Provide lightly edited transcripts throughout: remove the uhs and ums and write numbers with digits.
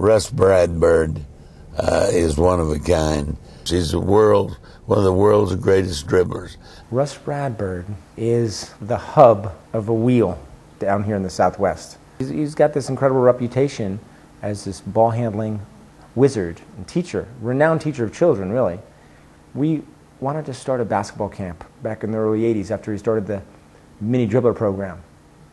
Russ Bradford is one of a kind. He's one of the world's greatest dribblers. Russ Bradford is the hub of a wheel down here in the Southwest. He's got this incredible reputation as this ball-handling wizard and teacher, renowned teacher of children, really. We wanted to start a basketball camp back in the early 80s after he started the mini dribbler program.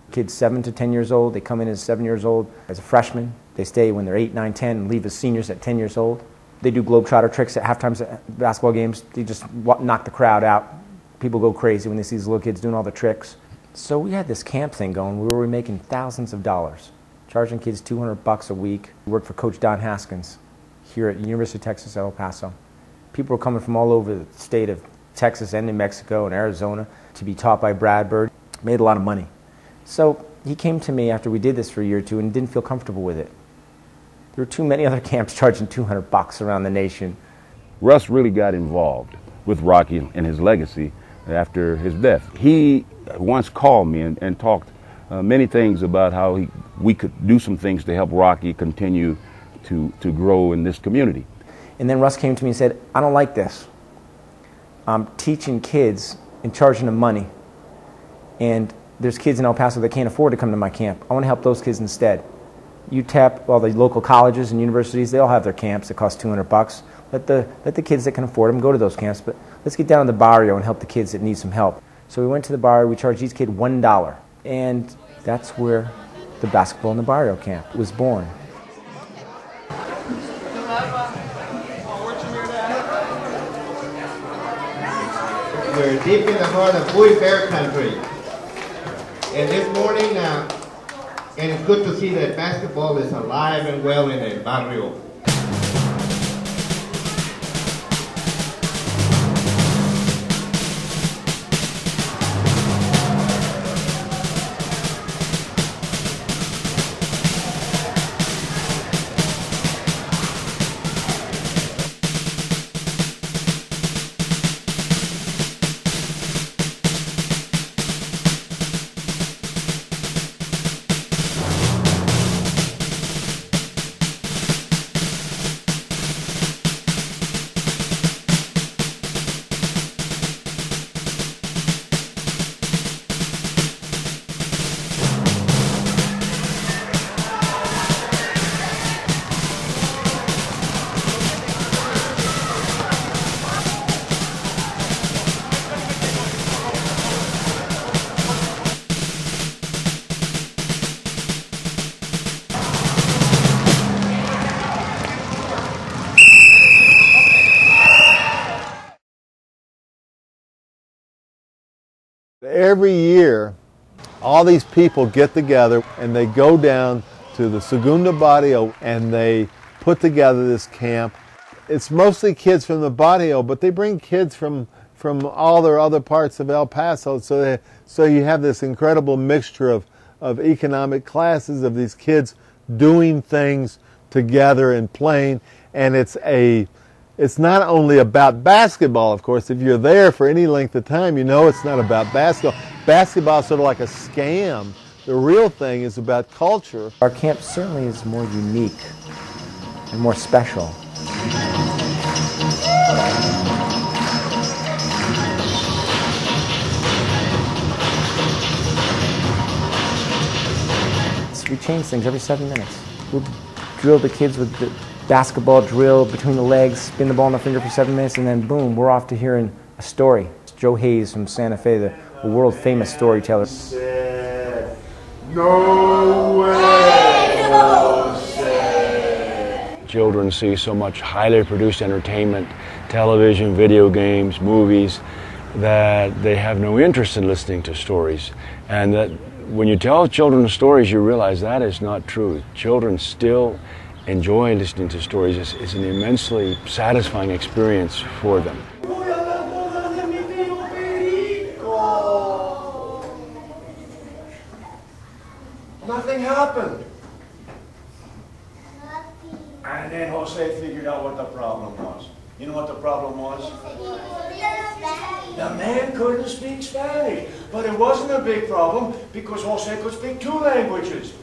Kids 7 to 10 years old, they come in as 7 years old as a freshman. They stay when they're 8, 9, 10 and leave as seniors at 10 years old. They do globetrotter tricks at halftimes at basketball games. They just knock the crowd out. People go crazy when they see these little kids doing all the tricks. So we had this camp thing going. We were making thousands of dollars, charging kids $200 a week. We worked for Coach Don Haskins here at University of Texas at El Paso. People were coming from all over the state of Texas and New Mexico and Arizona to be taught by Bradford. Made a lot of money. So he came to me after we did this for a year or two and didn't feel comfortable with it. There were too many other camps charging $200 around the nation. Russ really got involved with Rocky and his legacy after his death. He once called me and talked many things about how we could do some things to help Rocky continue to grow in this community. And then Russ came to me and said, I don't like this. I'm teaching kids and charging them money. And there's kids in El Paso that can't afford to come to my camp. I want to help those kids instead. UTEP, all the local colleges and universities, they all have their camps that cost $200. Let the kids that can afford them go to those camps, but let's get down to the Barrio and help the kids that need some help. So we went to the Barrio, we charged each kid $1, and that's where the Basketball in the Barrio camp was born. We're deep in the heart of Boy Bear country. And this morning, and it's good to see that basketball is alive and well in El Barrio. Every year, all these people get together and they go down to the Segundo Barrio and they put together this camp. It's mostly kids from the Barrio, but they bring kids from all their other parts of El Paso. So you have this incredible mixture of economic classes, of these kids doing things together and playing. And it's not only about basketball, of course. If you're there for any length of time, you know it's not about basketball. Basketball is sort of like a scam. The real thing is about culture. Our camp certainly is more unique and more special. So we change things every 7 minutes. We'll drill the kids with the basketball drill between the legs, spin the ball on the finger for 7 minutes, and then boom, we're off to hearing a story. It's Joe Hayes from Santa Fe, the world-famous storyteller. No way, Jose. Children see so much highly produced entertainment, television, video games, movies, that they have no interest in listening to stories. And that when you tell children stories, you realize that is not true. Children still enjoy listening to stories. It's an immensely satisfying experience for them. Nothing happened. And then Jose figured out what the problem was. You know what the problem was? The man couldn't speak Spanish. But it wasn't a big problem because Jose could speak 2 languages.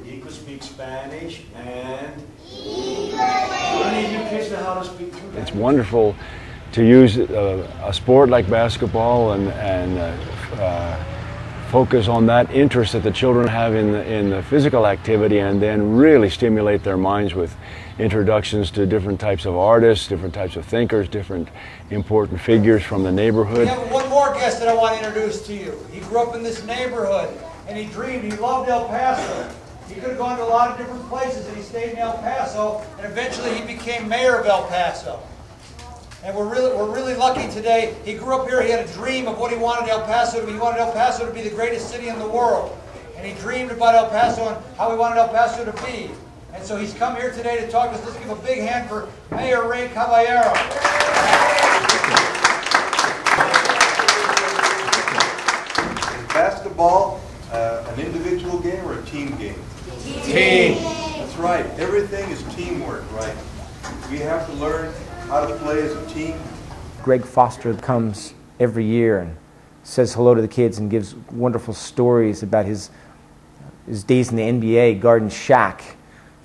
He could speak Spanish and learning you kids know how to speak two languages. It's wonderful to use a sport like basketball and focus on that interest that the children have in the physical activity, and then really stimulate their minds with introductions to different types of artists, different types of thinkers, different important figures from the neighborhood. We have one more guest that I want to introduce to you. He grew up in this neighborhood, and he dreamed, he loved El Paso. He could have gone to a lot of different places, and he stayed in El Paso, and eventually he became mayor of El Paso. And we're really lucky today. He grew up here. He had a dream of what he wanted El Paso to be. He wanted El Paso to be the greatest city in the world. And he dreamed about El Paso and how he wanted El Paso to be. And so he's come here today to talk to us. Let's give a big hand for Mayor Ray Caballero. Is basketball an individual game or a team game? Team. That's right. Everything is teamwork, right? We have to learn how to play as a team. Greg Foster comes every year and says hello to the kids and gives wonderful stories about his days in the NBA, Garden Shack,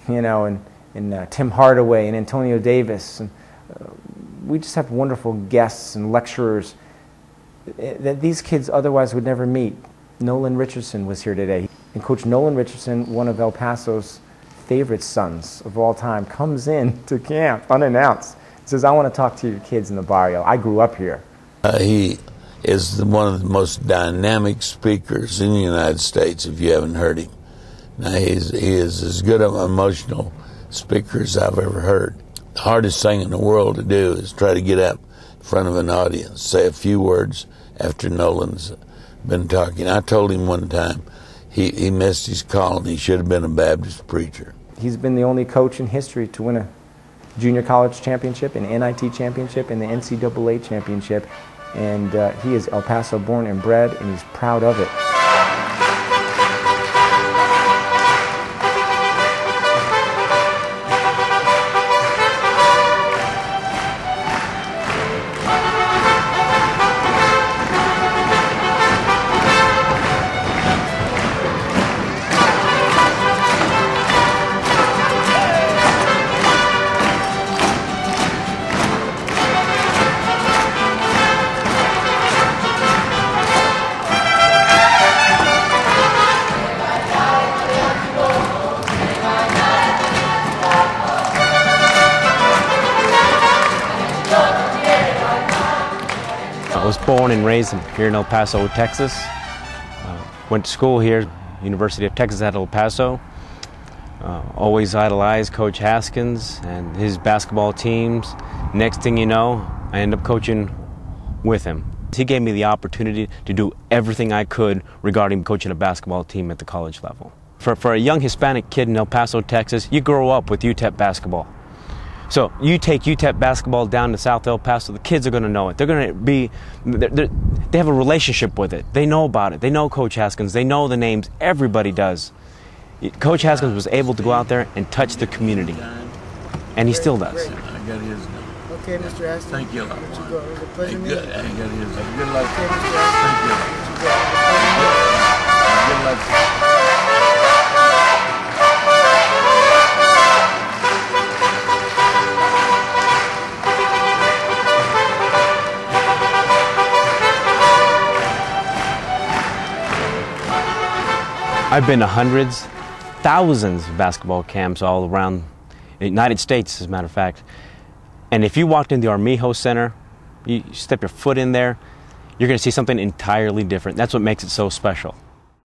you know, and Tim Hardaway and Antonio Davis. And we just have wonderful guests and lecturers that these kids otherwise would never meet. Nolan Richardson was here today. And Coach Nolan Richardson, one of El Paso's favorite sons of all time, comes in to camp unannounced. Says, I want to talk to your kids in the Barrio. I grew up here. He is one of the most dynamic speakers in the United States, if you haven't heard him. Now, he is as good of an emotional speaker as I've ever heard. The hardest thing in the world to do is try to get up in front of an audience, say a few words after Nolan's been talking. I told him one time he missed his call and he should have been a Baptist preacher. He's been the only coach in history to win a junior college championship, an NIT championship, and the NCAA championship. And he is El Paso born and bred, and he's proud of it. I was born and raised here in El Paso, Texas. Went to school here, University of Texas at El Paso. Always idolized Coach Haskins and his basketball teams. Next thing you know, I ended up coaching with him. He gave me the opportunity to do everything I could regarding coaching a basketball team at the college level. For a young Hispanic kid in El Paso, Texas, you grow up with UTEP basketball. So you take UTEP basketball down to South El Paso, the kids are going to know it. They're going to be, they have a relationship with it. They know about it. They know Coach Haskins. They know the names. Everybody does. Coach Haskins was able to go out there and touch the community, and he still does. I got his number. Okay, Mr. Aston. Thank you a lot. It was a pleasure meeting you. Good. I got his number. Good luck. Okay, Mr. Aston. Thank you. Good luck. I've been to hundreds, thousands of basketball camps all around the United States, as a matter of fact. And if you walked in the Armijo Center, you step your foot in there, you're going to see something entirely different. That's what makes it so special.